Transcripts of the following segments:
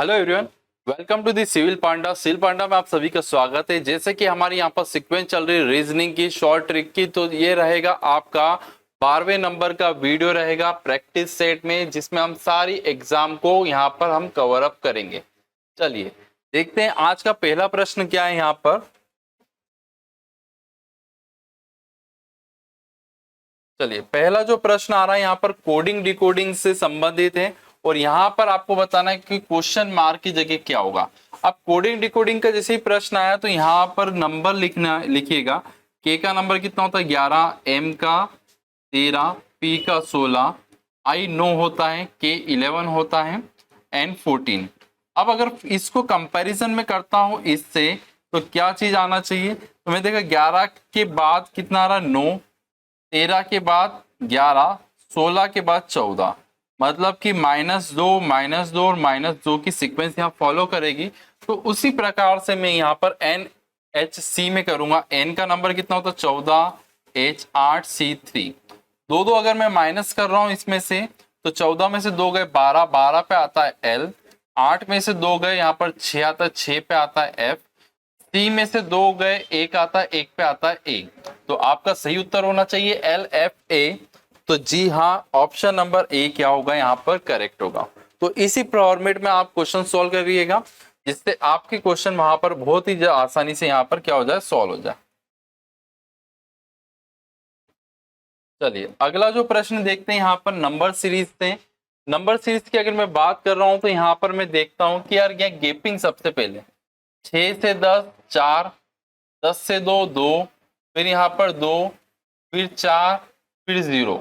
Hello everyone, welcome to the civil panda. Civil panda में आप सभी का स्वागत है। जैसे कि हमारी यहाँ पर सीक्वेंस चल रही है रीजनिंग की, शॉर्ट ट्रिक की, तो ये रहेगा आपका 12वें नंबर का वीडियो रहेगा प्रैक्टिस सेट में, जिसमें हम सारी एग्जाम को यहाँ पर हम कवर अप करेंगे। चलिए देखते हैं आज का पहला प्रश्न क्या है यहाँ पर। चलिए पहला जो प्रश्न आ रहा है यहाँ पर कोडिंग डिकोडिंग से संबंधित है और यहाँ पर आपको बताना है कि क्वेश्चन मार्क की जगह क्या होगा। अब कोडिंग डिकोडिंग का जैसे ही प्रश्न आया तो यहाँ पर नंबर लिखिएगा। के का नंबर कितना होता है 11, एम का 13, पी का 16, आई 9 होता है, के 11 होता है, एन 14। अब अगर इसको कंपैरिजन में करता हूं इससे तो क्या चीज आना चाहिए, तो मैं देखा 11 के बाद कितना आ रहा 9, 13 के बाद 11, 16 के बाद 14, मतलब कि -2 -2 और -2 की सीक्वेंस यहाँ फॉलो करेगी। तो उसी प्रकार से मैं यहाँ पर NHC में करूंगा। n का नंबर कितना होता है 14, H 8, C 3। दो अगर मैं माइनस कर रहा हूं इसमें से तो 14 में से 2 गए 12, 12 पे आता है L, 8 में से 2 गए यहाँ पर 6 आता है, 6 पे आता है F, C में से 2 गए 1 आता है, 1 पे आता है A। तो आपका सही उत्तर होना चाहिए LFA। तो जी हाँ, ऑप्शन नंबर ए क्या होगा यहाँ पर करेक्ट होगा। तो इसी फॉर्मेट में आप क्वेश्चन सॉल्व करिएगा, जिससे आपके क्वेश्चन वहां पर बहुत ही आसानी से यहाँ पर क्या हो जाए, सॉल्व हो जाए। चलिए अगला जो प्रश्न देखते हैं यहाँ पर नंबर सीरीज से। नंबर सीरीज की अगर मैं बात कर रहा हूं तो यहाँ पर मैं देखता हूं कि यार यहाँ गेपिंग सबसे पहले 6 से 10 4, 10 से 2 2, फिर यहाँ पर 2, फिर 4, फिर 0।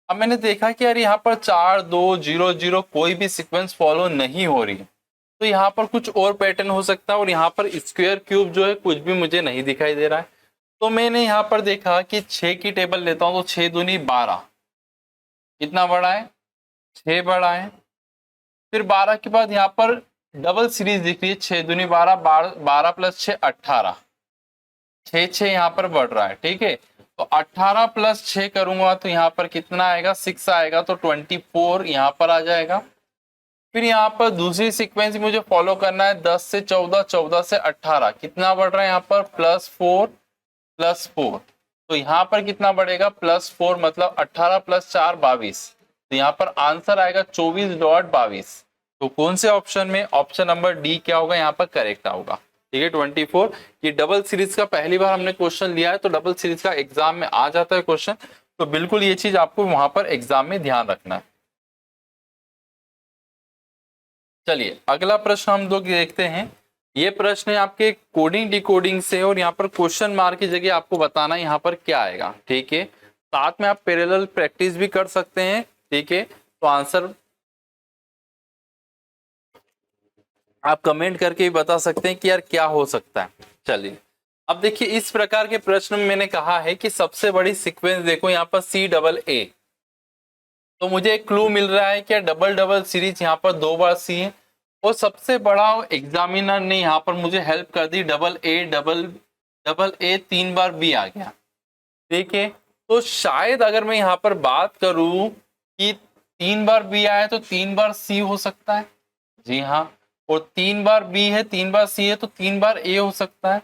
अब मैंने देखा कि यार यहाँ पर 4 2 0 0 कोई भी सीक्वेंस फॉलो नहीं हो रही है, तो यहाँ पर कुछ और पैटर्न हो सकता है और यहाँ पर स्क्वायर क्यूब जो है कुछ भी मुझे नहीं दिखाई दे रहा है। तो मैंने यहाँ पर देखा कि 6 की टेबल लेता हूँ तो 6 दूनी 12 कितना बड़ा है, 6 बड़ा है। फिर 12 के बाद यहाँ पर डबल सीरीज दिख रही है, 6 दूनी 12, 12 प्लस 6 18, 6 6 यहाँ पर बढ़ रहा है, ठीक है। तो 18 प्लस 6 करूंगा तो यहाँ पर कितना आएगा 6 आएगा, तो 24 यहाँ पर आ जाएगा। फिर यहाँ पर दूसरी सीक्वेंस मुझे फॉलो करना है 10 से 14, 14 से 18, कितना बढ़ रहा है यहाँ पर +4 +4। तो यहाँ पर कितना बढ़ेगा +4, मतलब 18 + 4 22। तो यहाँ पर आंसर आएगा 24.22। तो कौन से ऑप्शन में, ऑप्शन नंबर डी क्या होगा यहाँ पर करेक्ट होगा, ठीक है 24। ये डबल सीरीज का पहली बार हमने क्वेश्चन लिया है, तो डबल सीरीज का एग्जाम में आ जाता है क्वेश्चन, तो बिल्कुल ये चीज आपको वहां पर एग्जाम में ध्यान रखना है। चलिए अगला प्रश्न हम लोग देखते हैं। ये प्रश्न है आपके कोडिंग डिकोडिंग से और यहाँ पर क्वेश्चन मार्क की जगह आपको बताना है यहाँ पर क्या आएगा, ठीक है। साथ में आप पैरेलल प्रैक्टिस भी कर सकते हैं, ठीक है। तो आंसर आप कमेंट करके भी बता सकते हैं कि यार क्या हो सकता है। चलिए अब देखिए इस प्रकार के प्रश्न में मैंने कहा है कि सबसे बड़ी सीक्वेंस देखो यहाँ पर CAA। तो मुझे एक क्लू मिल रहा है कि डबल डबल सीरीज यहाँ पर 2 बार सी है और सबसे बड़ा एग्जामिनर ने यहाँ पर मुझे हेल्प कर दी, डबल ए 3 बार बी आ गया, ठीक है। तो शायद अगर मैं यहाँ पर बात करूं कि 3 बार बी आया तो 3 बार सी हो सकता है, जी हाँ। और 3 बार बी है 3 बार सी है तो 3 बार ए हो सकता है,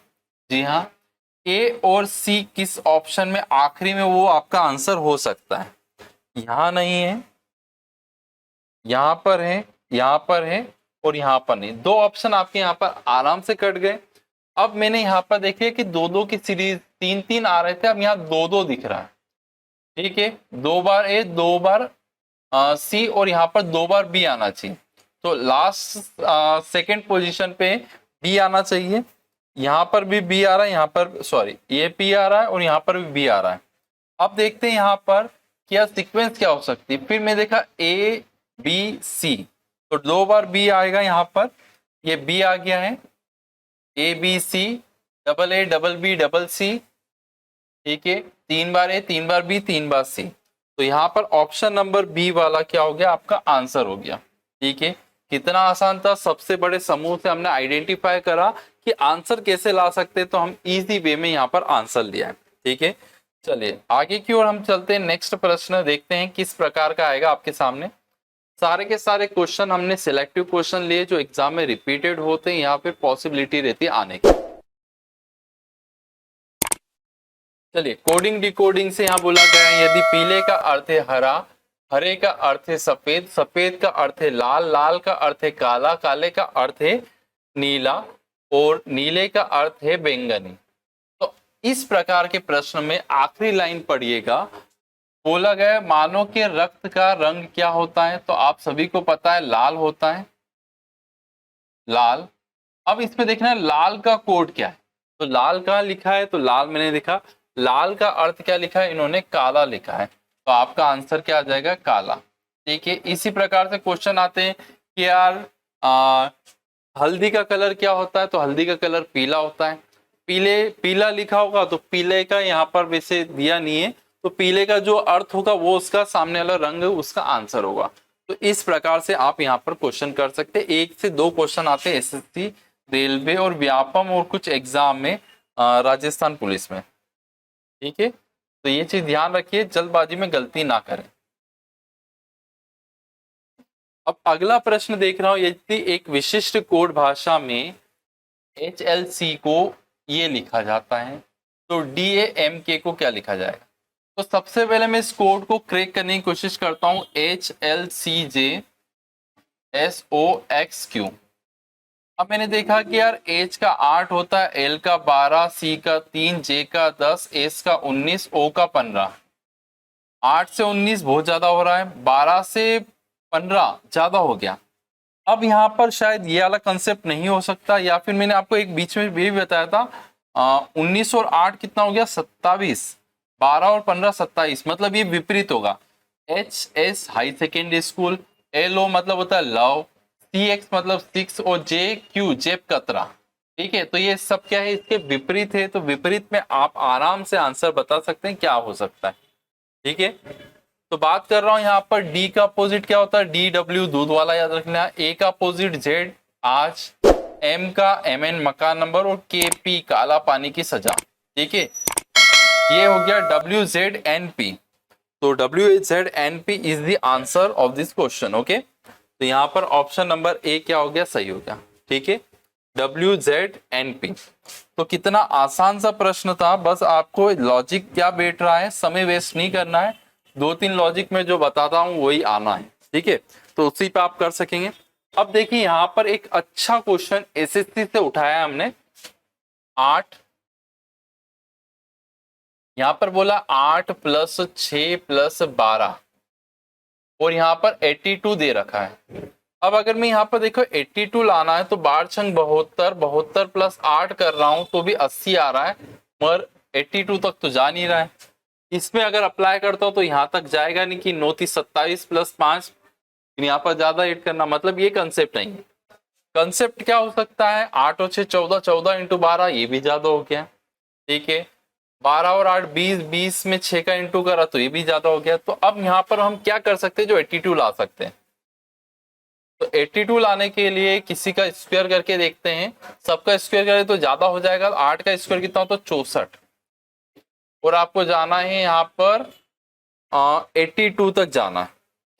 जी हाँ। ए और सी किस ऑप्शन में आखिरी में वो आपका आंसर हो सकता है, यहां नहीं है, यहां पर है, यहां पर है और यहां पर नहीं। 2 ऑप्शन आपके यहाँ पर आराम से कट गए। अब मैंने यहाँ पर देखिए कि 2 की सीरीज 3 3 आ रहे थे, अब यहाँ 2 दिख रहा है, ठीक है। 2 बार ए 2 बार सी और यहाँ पर 2 बार बी आना चाहिए। तो लास्ट सेकंड पोजीशन पे बी आना चाहिए। यहाँ पर भी बी आ रहा है, यहाँ पर सॉरी ये पी आ रहा है और यहाँ पर भी बी आ रहा है। अब देखते हैं यहाँ पर क्या सीक्वेंस क्या हो सकती है। फिर मैं देखा ए बी सी, तो 2 बार बी आएगा, यहाँ पर ये बी आ गया है, A B C double A double B double C, ठीक है। 3 बार ए 3 बार बी 3 बार सी। तो यहाँ पर ऑप्शन नंबर बी वाला क्या हो गया आपका आंसर हो गया, ठीक है। कितना आसान था, सबसे बड़े समूह से हमने आइडेंटिफाई करा कि आंसर कैसे ला सकते, तो हम इजी वे में यहाँ पर आंसर लिया है, ठीक है। चलिए आगे की ओर हम चलते हैं। नेक्स्ट प्रश्न देखते हैं किस प्रकार का आएगा आपके सामने। सारे के सारे क्वेश्चन हमने सिलेक्टिव क्वेश्चन लिए जो एग्जाम में रिपीटेड होते हैं, यहाँ पे पॉसिबिलिटी रहती है आने की। चलिए कोडिंग डिकोडिंग से यहाँ बोला गया है यदि पीले का अर्थ है हरा, हरे का अर्थ है सफेद, सफेद का अर्थ है लाल, लाल का अर्थ है काला, काले का अर्थ है नीला और नीले का अर्थ है बैंगनी। तो इस प्रकार के प्रश्न में आखिरी लाइन पढ़िएगा, बोला गया मानव के रक्त का रंग क्या होता है, तो आप सभी को पता है लाल होता है, लाल। अब इसमें देखना है लाल का कोड क्या है, तो लाल कहाँ लिखा है, तो लाल मैंने लिखा, लाल का अर्थ क्या लिखा है इन्होंने, काला लिखा है, तो आपका आंसर क्या आ जाएगा, काला। ठीक है, इसी प्रकार से क्वेश्चन आते हैं कि यार हल्दी का कलर क्या होता है, तो हल्दी का कलर पीला होता है, पीला लिखा होगा तो पीले का यहाँ पर वैसे दिया नहीं है, तो पीले का जो अर्थ होगा वो उसका सामने वाला रंग उसका आंसर होगा। तो इस प्रकार से आप यहाँ पर क्वेश्चन कर सकते हैं, 1 से 2 क्वेश्चन आते हैं एसएससी, रेलवे और व्यापम और कुछ एग्जाम में राजस्थान पुलिस में। ठीक है, तो ये चीज ध्यान रखिए, जल्दबाजी में गलती ना करें। अब अगला प्रश्न देख रहा हूं, यदि एक विशिष्ट कोड भाषा में HLC को ये लिखा जाता है तो DAMK को क्या लिखा जाएगा। तो सबसे पहले मैं इस कोड को क्रैक करने की कोशिश करता हूं, HLCJSOXQ। अब मैंने देखा कि यार H का 8 होता है, L का 12, C का 3, J का 10, S का 19, O का 15। 8 से 19 बहुत ज्यादा हो रहा है, 12 से 15 ज्यादा हो गया। अब यहाँ पर शायद ये वाला कंसेप्ट नहीं हो सकता, या फिर मैंने आपको एक बीच में भी बताया था 19 और 8 कितना हो गया, 27, 12 और 15 27, मतलब ये विपरीत होगा। HS high secondary school, LO मतलब होता है लव, CX मतलब 6 और JQ जेब कतरा। ठीक है, तो ये सब क्या है, इसके विपरीत है, तो विपरीत में आप आराम से आंसर बता सकते हैं क्या हो सकता है। ठीक है, तो बात कर रहा हूं यहाँ पर D का अपोजिट क्या होता है, DW दूध वाला याद रखना है, A का अपोजिट Z आज, M का MN मकान नंबर और KP काला पानी की सजा। ठीक है, ये हो गया WZNP, तो WZNP is the answer of this question. Okay, तो यहाँ पर ऑप्शन नंबर A क्या हो गया, सही हो गया। ठीक है, WZNP। तो कितना आसान सा प्रश्न था, बस आपको लॉजिक क्या बैठ रहा है, समय वेस्ट नहीं करना है, 2-3 लॉजिक में जो बताता हूं वही आना है। ठीक है, तो उसी पे आप कर सकेंगे। अब देखिए यहाँ पर एक अच्छा क्वेश्चन एसएससी से उठाया हमने, 8, यहाँ पर बोला 8 + 6 + 12 और यहाँ पर 82 दे रखा है। अब अगर मैं यहाँ पर देखो 82 लाना है तो 12 72, 72 + 8 कर रहा हूं तो भी 80 आ रहा है, मगर 82 तक तो जा नहीं रहा है। इसमें अगर अप्लाई करता हूं तो यहाँ तक जाएगा नहीं कि 9 × 27 + 5, यहाँ पर ज्यादा ऐड करना, मतलब ये कंसेप्ट नहीं है। कंसेप्ट क्या हो सकता है, 8 और 6 14, 14 × 12 ये भी ज्यादा हो गया। ठीक है, 12 और 8 20, 20 में 6 का इंटू करा तो ये भी ज्यादा हो गया। तो अब यहाँ पर हम क्या कर सकते हैं, जो 82 ला सकते हैं। तो 82 लाने के लिए किसी का स्क्वायर करके देखते हैं, सबका स्क्वायर करें तो ज्यादा हो जाएगा। 8 का स्क्वायर कितना होता है, 64, और आपको जाना है यहाँ पर 82 तक जाना है।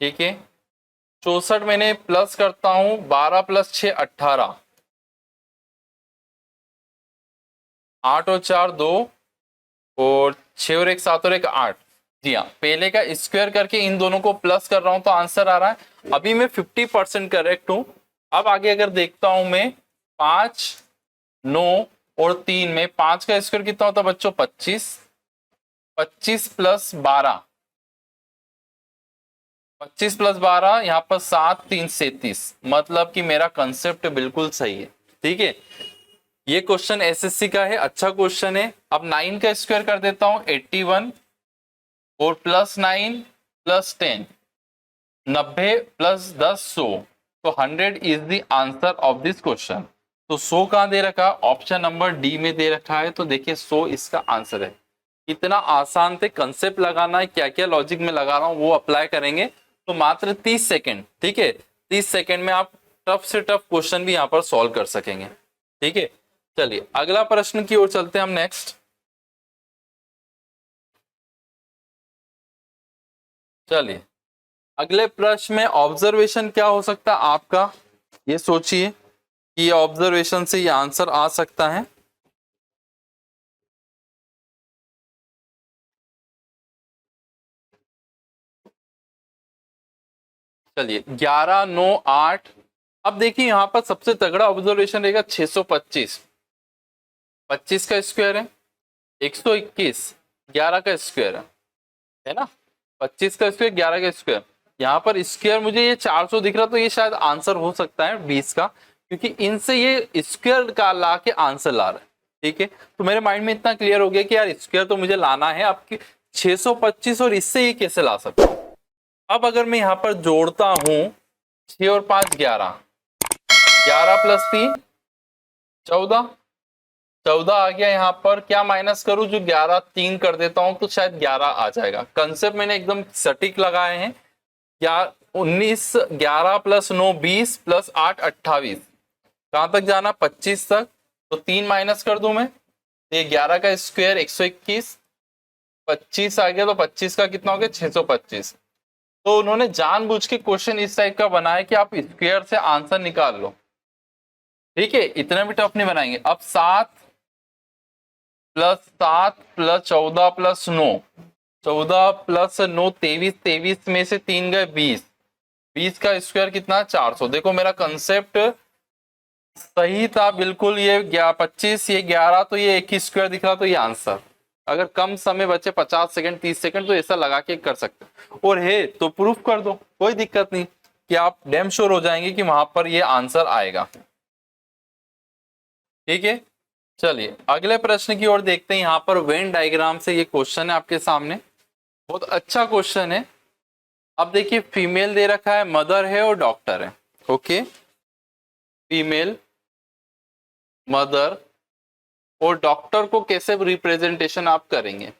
ठीक है, 64 मैंने प्लस करता हूं, 12 + 6 18, 8 और 4 2 और 6 और 1 7 और 1 8। जी हाँ, पहले का स्क्वायर करके इन दोनों को प्लस कर रहा हूं तो आंसर आ रहा है। अभी मैं 50% करेक्ट हूं। अब आगे अगर देखता हूं मैं 5 9 और 3 में 5 का स्क्वायर कितना होता है बच्चों, 25, 25 + 12, 25 + 12 यहाँ पर 7 3 37, मतलब कि मेरा कंसेप्ट बिल्कुल सही है। ठीक है, ये क्वेश्चन एसएससी का है, अच्छा क्वेश्चन है। अब 9 का स्क्वायर कर देता हूं 81 और +9 + 10 90 + 10 100, तो 100 is the answer of this question. तो 100 कहां दे रखा, ऑप्शन नंबर डी में दे रखा है, तो देखिए 100 इसका आंसर है। इतना आसान थे, कंसेप्ट लगाना है, क्या क्या लॉजिक में लगा रहा हूं वो अप्लाई करेंगे तो मात्र 30 सेकेंड। ठीक है, 30 सेकेंड में आप टफ से टफ क्वेश्चन भी यहाँ पर सॉल्व कर सकेंगे। ठीक है, चलिए अगला प्रश्न की ओर चलते हैं हम नेक्स्ट। चलिए अगले प्रश्न में ऑब्जर्वेशन क्या हो सकता है आपका, ये सोचिए कि ये ऑब्जर्वेशन से ये आंसर आ सकता है। चलिए 11, 9, 8। अब देखिए यहाँ पर सबसे तगड़ा ऑब्जर्वेशन रहेगा 625। 25 का स्क्वायर है 121, 11 का स्क्वायर है ना। 25 का स्क्वायर 11 का स्क्वायर, यहाँ पर स्क्वायर मुझे ये 400 दिख रहा, तो ये शायद आंसर हो सकता है 20 का, क्योंकि इनसे ये स्क्वायर का ला के आंसर ला रहा है। ठीक है, तो मेरे माइंड में इतना क्लियर हो गया कि यार स्क्वायर तो मुझे लाना है आपकी 625, और इससे ये कैसे ला सकता हूँ। अब अगर मैं यहाँ पर जोड़ता हूं 6 और 5 11, 11 प्लस 3 14, 14 आ गया। यहाँ पर क्या माइनस करूं, जो 11 3 कर देता हूं तो शायद 11 आ जाएगा। कंसेप्ट मैंने एकदम सटीक लगाए हैं। क्या 19, 11 प्लस 9 20 प्लस 8 28, कहां तक जाना 25 तक, तो 3 माइनस कर दूं मैं, ये 11 का स्क्वायर 121, 25 आ गया, तो 25 का कितना हो गया 625। तो उन्होंने जानबूझ के क्वेश्चन इस टाइप का बनाया कि आप स्क्वायर से आंसर निकाल लो। ठीक है, इतना भी टफ नहीं बनाएंगे। अब 7 प्लस 7 प्लस 14 प्लस 9, 14 प्लस 9 23, 23 में से 3 गए 20, 20 का स्क्वायर कितना 400। देखो मेरा कंसेप्ट सही था बिल्कुल, ये 25 ये 11, तो ये एक ही स्क्वायर दिख रहा, तो ये आंसर। अगर कम समय बचे 50 सेकंड 30 सेकंड, तो ऐसा लगा के कर सकते, और है तो प्रूफ कर दो, कोई दिक्कत नहीं, कि आप डैम श्योर हो जाएंगे कि वहां पर ये आंसर आएगा। ठीक है, चलिए अगले प्रश्न की ओर देखते हैं। यहाँ पर वेन डायग्राम से ये क्वेश्चन है आपके सामने, बहुत अच्छा क्वेश्चन है। अब देखिए फीमेल दे रखा है, मदर है और डॉक्टर है। ओके, फीमेल, मदर और डॉक्टर को कैसे रिप्रेजेंटेशन आप करेंगे।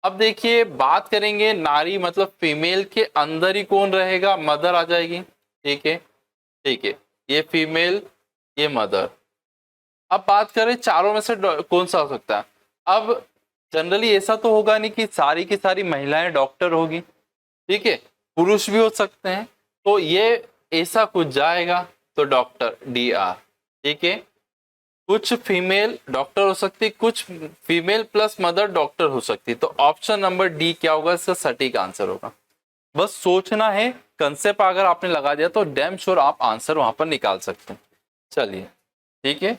अब देखिए बात करेंगे नारी मतलब फीमेल के अंदर ही कौन रहेगा, मदर आ जाएगी। ठीक है, ठीक है, ये फीमेल ये मदर। अब बात करें चारों में से कौन सा हो सकता है। अब जनरली ऐसा तो होगा नहीं कि सारी की सारी महिलाएं डॉक्टर होगी। ठीक है, पुरुष भी हो सकते हैं, तो ये ऐसा कुछ जाएगा, तो डॉक्टर डी आर। ठीक है, कुछ फीमेल डॉक्टर हो सकती, कुछ फीमेल प्लस मदर डॉक्टर हो सकती, तो ऑप्शन नंबर डी क्या होगा, इसका सटीक आंसर होगा। बस सोचना है, कंसेप्ट अगर आपने लगा दिया तो डैम श्योर आप आंसर वहां पर निकाल सकते हैं। चलिए ठीक है,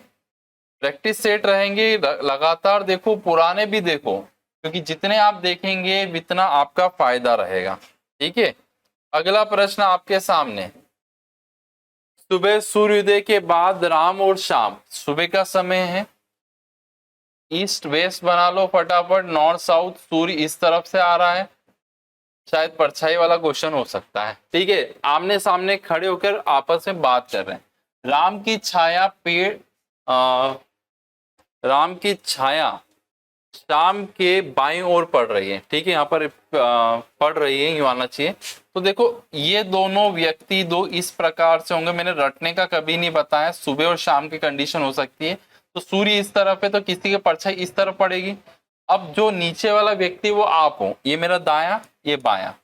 प्रैक्टिस सेट रहेंगे लगातार, देखो पुराने भी देखो, क्योंकि जितने आप देखेंगे उतना आपका फायदा रहेगा। ठीक है, अगला प्रश्न आपके सामने, सुबह सूर्योदय के बाद राम और शाम, सुबह का समय है, ईस्ट वेस्ट बना लो फटाफट, नॉर्थ साउथ, सूर्य इस तरफ से आ रहा है, शायद परछाई वाला क्वेश्चन हो सकता है। ठीक है, आमने सामने खड़े होकर आपस में बात कर रहे हैं। राम की छाया पेड़, राम की छाया शाम के बाईं ओर पड़ रही है। ठीक है, यहाँ पर पड़ रही है, यूं आना चाहिए। तो देखो ये दोनों व्यक्ति दो इस प्रकार से होंगे, मैंने रटने का कभी नहीं बताया, सुबह और शाम की कंडीशन हो सकती है। तो सूर्य इस तरफ है तो किसी की परछाई इस तरफ पड़ेगी। अब जो नीचे वाला व्यक्ति वो आप हो, ये मेरा दाया ये बाया।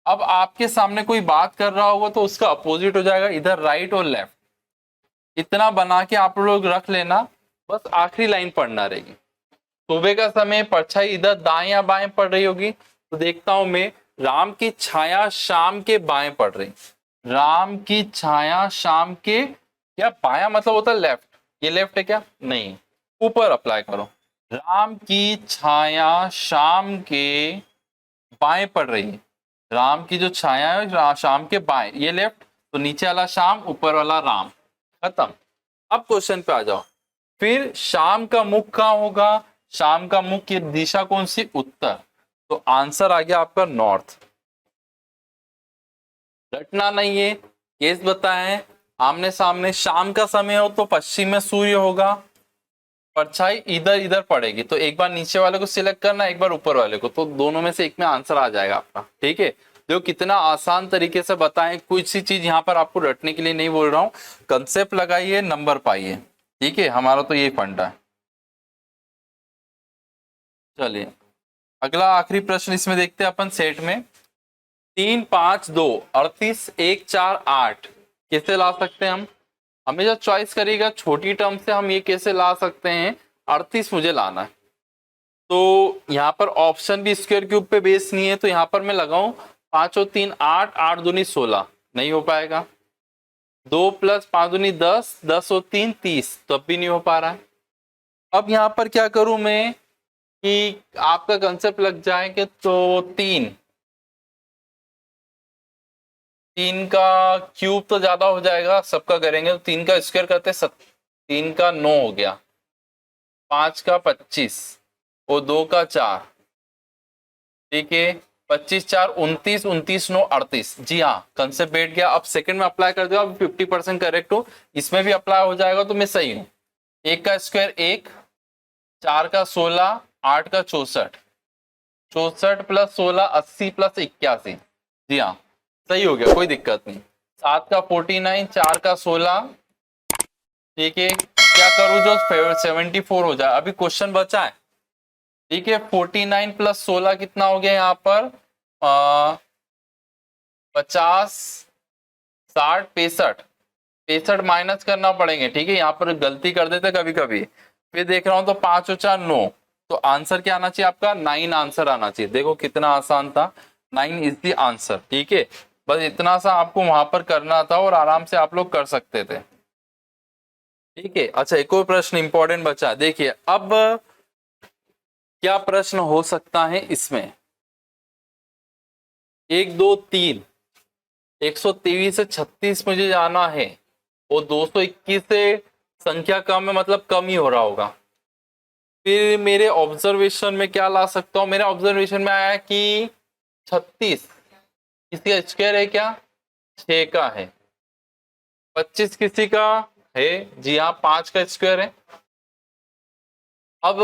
अब आपके सामने कोई बात कर रहा होगा तो उसका अपोजिट हो जाएगा, इधर राइट और लेफ्ट। इतना बना के आप लोग रख लेना, बस आखिरी लाइन पढ़ना रहेगी। सुबह का समय परछाई इधर दाएं या बाएं पड़ रही होगी, तो देखता हूं मैं, राम की छाया शाम के बाएं पड़ रही, राम की छाया शाम के, क्या बाया मतलब होता है लेफ्ट, ये लेफ्ट है क्या, नहीं, ऊपर अप्लाई करो। राम की छाया शाम के बाएं पड़ रही है, राम की जो छाया है शाम के बाएं, ये लेफ्ट, तो नीचे वाला शाम ऊपर वाला राम, खत्म। अब क्वेश्चन पे आ जाओ, फिर शाम का मुख कहाँ होगा, शाम का मुख की दिशा कौन सी, उत्तर, तो आंसर आ गया आपका नॉर्थ। रटना नहीं है, केस बताएं, आमने सामने, शाम का समय हो तो पश्चिम में सूर्य होगा, परछाई इधर इधर पड़ेगी, तो एक बार नीचे वाले को सिलेक्ट करना, एक बार ऊपर वाले को, तो दोनों में से एक में आंसर आ जाएगा आपका। ठीक है, देखो कितना आसान तरीके से बताएं, कोई सी चीज यहाँ पर आपको रटने के लिए नहीं बोल रहा हूँ, कंसेप्ट लगाइए नंबर पाइए। ठीक है, हमारा तो यही फंडा है। चलिए अगला आखिरी प्रश्न इसमें देखते हैं अपन सेट में, 3 5 2 38 1 4 8 कैसे ला सकते हैं हम? हमें जो चॉइस करिएगा छोटी टर्म से हम ये कैसे ला सकते हैं, 38 मुझे लाना है। तो यहाँ पर ऑप्शन भी स्क्वायर क्यूब पे बेस नहीं है, तो यहाँ पर मैं लगाऊं 5 और 3 8, 8 दूनी 16, नहीं हो पाएगा। 2 प्लस 5 दूनी 10, 10 और 3 30, तो अब भी नहीं हो पा रहा है। अब यहाँ पर क्या करूं मैं कि आपका कंसेप्ट लग जाए कि तो 3 का क्यूब तो ज्यादा हो जाएगा, सबका करेंगे तो 3 का स्क्वायर करते 3 का 9 हो गया, 5 का 25 और 2 का 4, ठीक है। 25 4 29, 29 9 38। जी हाँ, कंसेप्ट बैठ गया। अब सेकंड में अप्लाई कर दिया, 50% करेक्ट हो, इसमें भी अप्लाई हो जाएगा तो मैं सही हूँ। 1 का स्क्वायर 1, 4 का 16, 8 का 64, 64 प्लस 16 80 प्लस 81। जी हाँ, सही हो गया, कोई दिक्कत नहीं। 7 का 49, 4 का 16, ठीक है। क्या करूं जो 74 हो जाए। अभी क्वेश्चन बचा है, ठीक है। 49 प्लस 16 कितना हो गया यहाँ पर 50 60 65, 65 माइनस करना पड़ेंगे, ठीक है। यहाँ पर गलती कर देते कभी कभी। फिर देख रहा हूं तो 5 और 4 9, तो आंसर क्या आना चाहिए आपका 9 आंसर आना चाहिए। देखो कितना आसान था, 9 इज द आंसर, ठीक है। बस इतना सा आपको वहां पर करना था और आराम से आप लोग कर सकते थे, ठीक है। अच्छा, एक और प्रश्न इंपॉर्टेंट बचा, देखिए अब क्या प्रश्न हो सकता है इसमें। 1 2 3 123 से 36 मुझे जाना है और 221 से संख्या कम है, मतलब कम ही हो रहा होगा। फिर मेरे ऑब्जर्वेशन में क्या ला सकता हूं, मेरे ऑब्जर्वेशन में आया कि 36 किसी का स्क्वायर है क्या, 6 का है। 25 किसी का है, जी हाँ 5 का स्क्वायर है। अब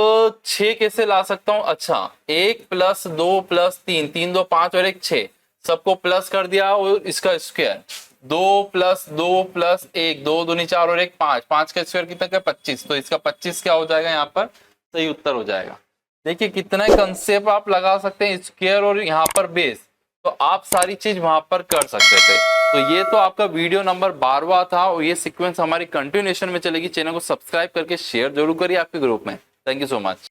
6 कैसे ला सकता हूं, अच्छा 1 प्लस 2 प्लस 3, 3 2 5 और 1 6, सबको प्लस कर दिया और इसका स्क्वायर 2 प्लस 2 प्लस 1, 2 दूनी 4 और 1 5, 5 का स्क्वायर कितना का 25, तो इसका 25 क्या हो जाएगा, यहाँ पर सही उत्तर हो जाएगा। देखिए कितना कंसेप्ट आप लगा सकते हैं, स्क्वायर और यहाँ पर बेस, तो आप सारी चीज वहां पर कर सकते थे। तो ये तो आपका वीडियो नंबर 12वां था और ये सीक्वेंस हमारी कंटिन्यूएशन में चलेगी। चैनल को सब्सक्राइब करके शेयर जरूर करिए आपके ग्रुप में। Thank you so much.